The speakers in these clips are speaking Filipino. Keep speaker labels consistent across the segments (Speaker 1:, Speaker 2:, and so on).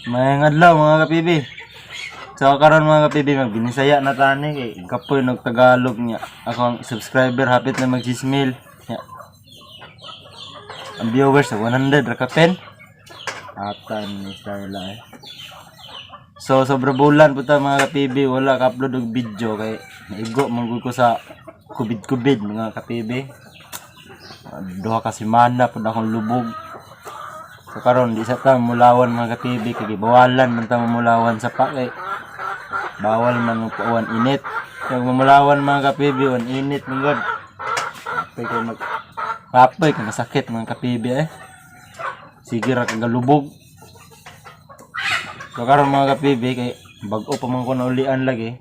Speaker 1: Mayang adlaw mga kapibi. So karon mga kapibi magbinisaya na tani kay kapoy nag Tagalog niya. Ako ang subscriber hapit na mag-6,000. Ang viewers sa 100 ra kapen. Atan ni Starla eh. So sobra bulan po ta mga kapibi wala ka-upload og video kay naigo manggul ko sa kubid mga kapibi. Duha ka semana pud akong lubog. So karon di sa ta mulawan mga kapibi kay bawalan man ta mulawan sa pa kay bawal man og pauwan init. Kag mamulawan mga kapibi on init mangod. Kapay kay masakit mga kapibi eh. Sige ra kag lubog. So karon mga kapibi kay bag-o pa man ko na ulian lagi.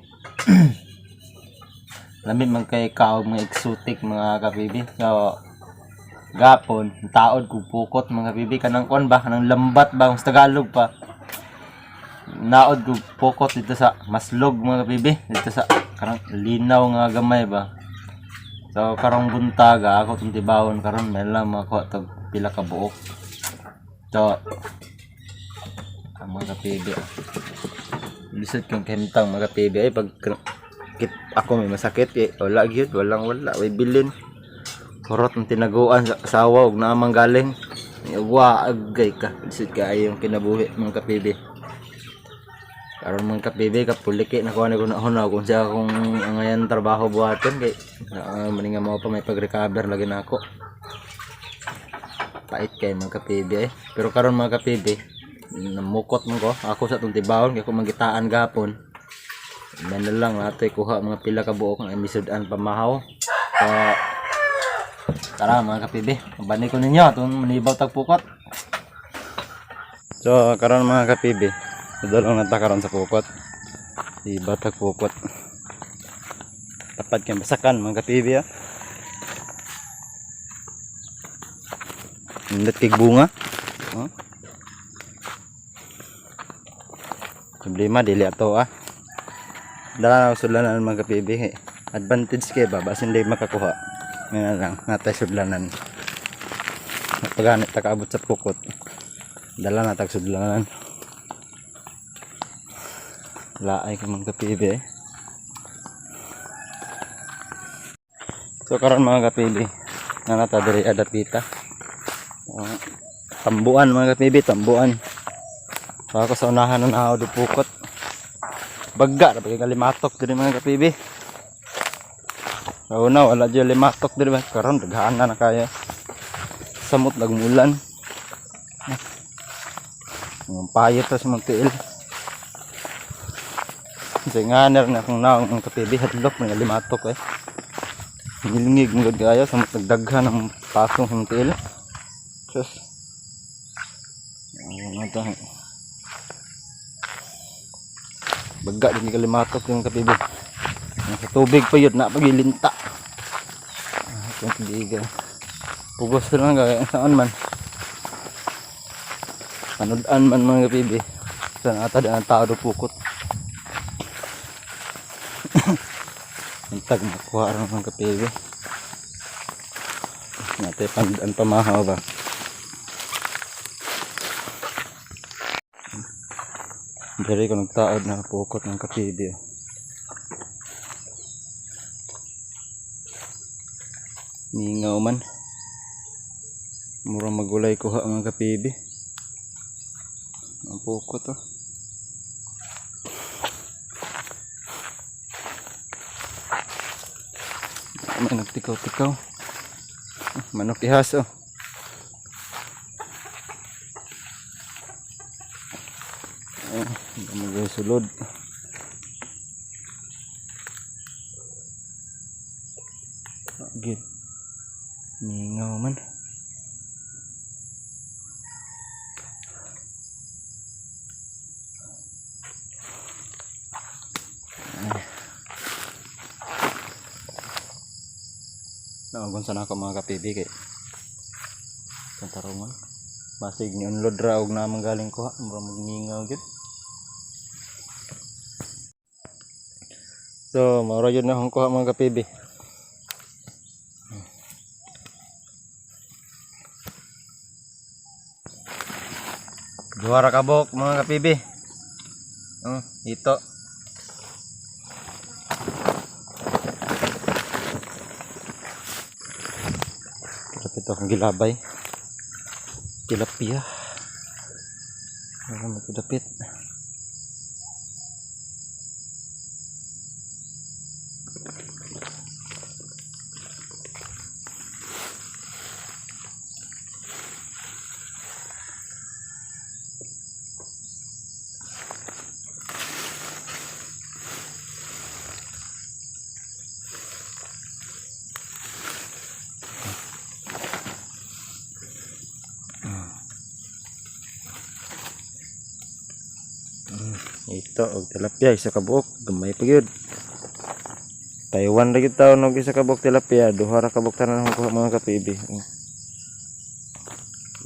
Speaker 1: Lamit man kay kaog mga exotic mga kapibi. So gapon taod kog pukot mga kapibi kanang kon ba kanang lambat ba sa Tagalog pa. Naod kog pukot dito sa maslog mga kapibi dito sa karang linaw nga gamay ba. So karong buntaga ako tibawon karon may lang makuha tag pila ka buok. So ang mga kapibi lisod kang kentang mga kapibi ay pag ako may masakit eh wala gyud wala way bilin kurot ang tinaguan sa asawa ug naamang galing agay ka lisod ka ay yung kinabuhi mga kapibi karon mga kapibi kapuliki na ko na kung siya kung angayan trabaho buhaton kay maninga mo pa may pag-recover lagi na ako pait kay mga kapibi eh pero karon mga kapibi namukot mo ko ako sa tong tibawon kay ko magitaan gapon man lang natoy kuha mga pila ka buok nga misudan pamahaw so tara mga kapibi bani ko ninyo atong manibaw tag pukot so karon mga kapibi dalong nata karon sa pukot ibaw tag pukot tapad kay basakan mga kapibi ah indot kay bunga oh problema dili ato ah dala na sudlanan mga kapibi advantage kay ba basin di makakuha nga lang natay sudlanan pagani ta kaabot sa pukot dala na tag sudlanan laay ka mga kapibi so karon mga kapibi nga nata diri adapita tambuan mga kapibi tambuan ako sa unahan ng ako dupukot baga na pagka limatok diri mga kapibi so na wala dyan limatok diri ba karon daghan na kaya samot lagmulan ang payot sa magtiil kasi nganer na kung naong mga kapibi hadlok mga limatok ngilingig mga kaya samot nagdaghan ng pasong sa magtiil sus baga din kalimatok yung kapibi sa tubig pa yun na pagilinta itong tibigan pugos lang kaya saan man panudan man mga kapibi saan ata din ang tao do pukot intag makuha rin mga kapibi natin panudan pamahaw ba dari ko nagtaod na pukot ng kapibi mingaw man murang magulay kuha mga kapibi ang pukot may nagtikaw-tikaw manok ihas magay sulod agit mingaw man nawagon sana ako mga kapibi kay tantarungan masig ni unlod ra og namang galing ko mura magmingaw gid so maura yun na akong kuha mga kapibi Duha ra kabok mga kapibi. Ito. Dapat akong gilabay. Tilapia. Dapit. Ito og tilapia isa ka buok gamay pa gyud. Taiwan ra gyud taon og isa ka buok tilapia, duha ra ka buok tanan ko mga kapibi.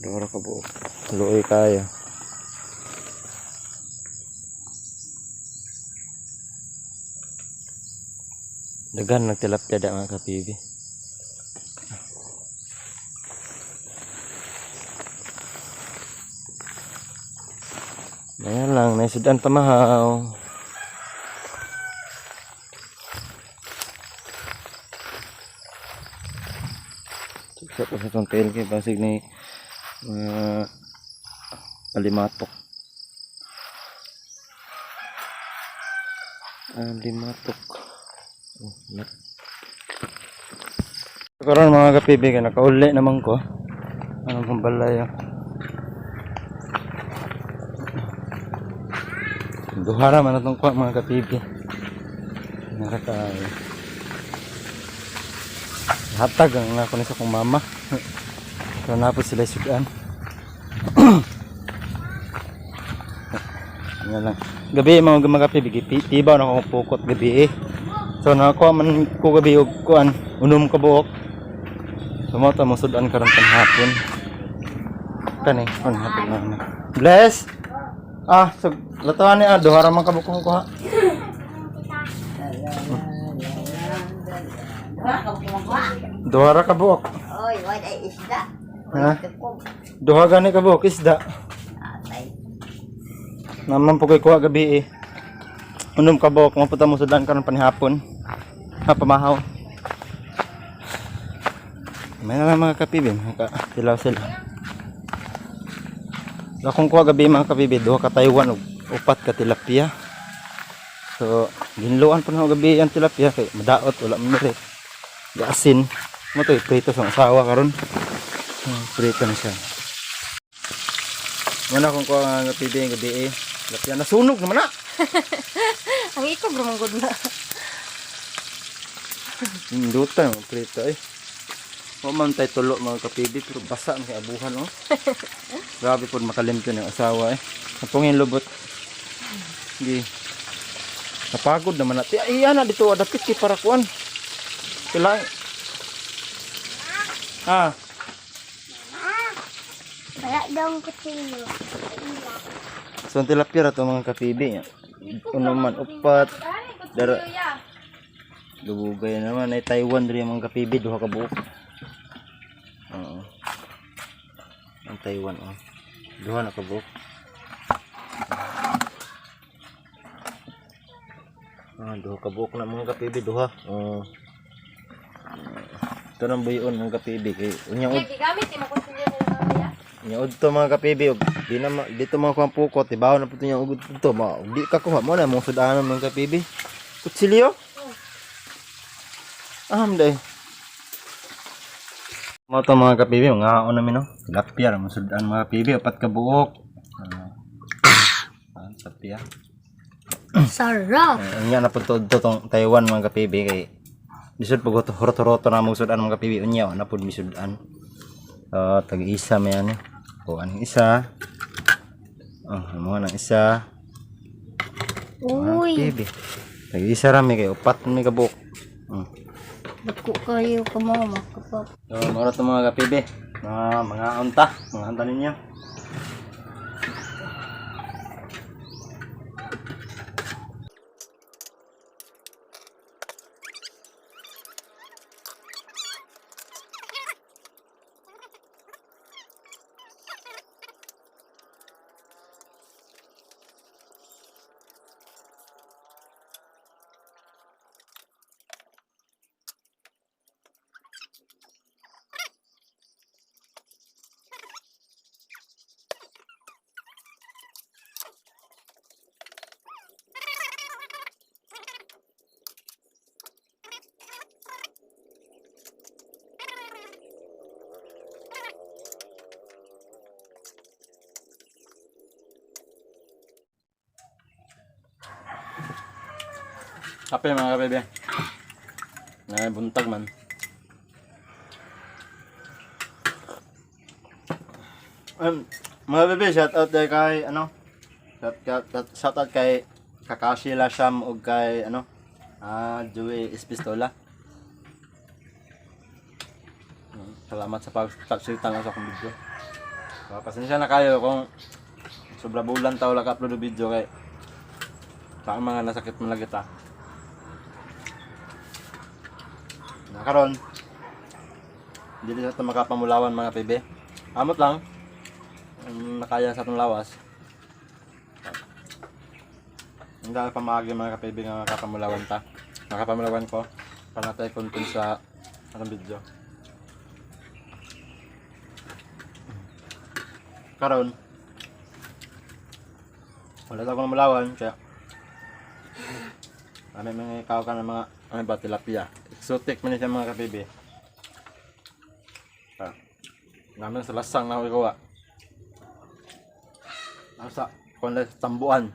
Speaker 1: Duha ra ka buok. Luoy kaya. Dagan nag tilapia da mga kapibi. Ayan lang, naisudan pamahaw. Cukap sa itong tail kay basig ni alimatok. Alimatok. Karon mga kapibi, nakauli naman ko. Anong pambalaya? Duhara man itong kuha mga kapibi. Nakakaayo. Hatag ang ako ni sa kong mama. So na po sila sudan. Yan lang. Gabi mga kapibi, tibaw na akong pukot gabi eh. So nakakuha man ko gabi og kuan, unom ka buok. Sumata mo sudan karon hapon. Kani, on hapon na. Bless. So latuan ni duha ra man kabukong ko ha. Duha ra ka buok.
Speaker 2: Oy, wala isda.
Speaker 1: Ha? Duha gani ka buok isda. Naman po kay kuha gabi eh. Unom ka buok mo puta mo sudan karon panihapon. Ha pamahaw. May na mga kapibin, tilaw sila. Akong kuha gabi mga kapibi, duha ka Taiwan ug upat ka tilapia. So, ginluan pa na gabi ang tilapia kay madaot wala man dire. Gasin. Mo to prito sa asawa karon. Prito na siya. Muna akong kuha nga kapibi gabi tilapia nasunog naman na.
Speaker 2: Ang ikaw bro good na.
Speaker 1: Hindutan mo prito eh. O man tay tulo mga kapibi pero basa ang abuhan oh. Grabe po makalimto ng asawa eh. Napungin lubot. Di. Napagod naman natin. Ay ana dito adapit kay para kuan. Kailangan.
Speaker 2: Wala daw ang kutsilyo.
Speaker 1: So ang tilapia to mga kapibi. Uno man upat. Dara. Lubugay naman ay Taiwan diri mga kapibi duha ka buok. Ang Taiwan duha na kabuk. Duha kabuk na mga kapibi duha. Ito nang buyon mga kapibi kay unya ud.
Speaker 2: Gamit mo kutsilyo nila mamaya.
Speaker 1: Unya ud to mga kapibi og di na dito mga kuang pukot ibaw na puto nya ugod dito ma. Di ka kuha mo na mong sudanan mga kapibi. Kutsilyo? Day. Mo to mga kapibi, nga on namin no. Tilapia mo sudan mga kapibi, upat ka buok. Tilapia.
Speaker 2: Sarap.
Speaker 1: Unya na pud to tong Taiwan mga kapibi kay bisud pag roto-roto na mo sudan mga kapibi unya na pud misudan. Tag-isa may ano. Kuan isa. Mo nang isa.
Speaker 2: Uy.
Speaker 1: Kapibi. Tag-isa ra mi kay upat mi ka buok.
Speaker 2: Dako kayo ka mama kapap.
Speaker 1: So, mara to mga kapibi. Mga unta ninyo. Kape mga kabibi. Buntag man. Mga bebe, shout out kay ano? Shout out kay Kakashi Lasham ug kay ano? Joey Espistola. Salamat sa pag-subscribe sa akong video. Pasensya na kayo kung sobra bulan taw lang upload video kay sa mga nasakit man lagi ta. Nakaron. Dili sa ito makapamulawan mga bebe. Amot lang. Nakaya sa itong lawas. Hindi na pamagi mga kapibig nga makapamulawan ta. Makapamulawan ko para natin content sa atong video. Karon wala akong mulawan kaya may ikaw ka ng mga ano ba tilapia. Exotic man siya mga kapibig. Namin sa lasang na ako ikaw. Sa konles tambuan.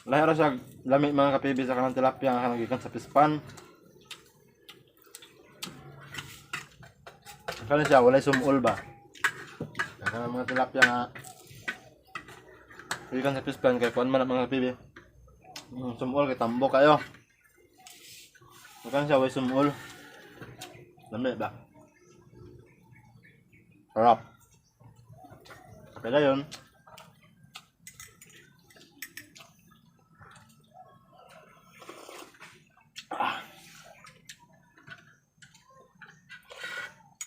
Speaker 1: Lahi ra siya lami mga kapibi sa kanang tilapia nga nagikan sa pispan. Kani siya walay sumul ba. Kanang mga tilapia nga nagikan sa pispan kay kuan man mga kapibi. Sumul kay tambo kayo. Kani siya walay sumul. Lami ba? Harap. Kaya yun.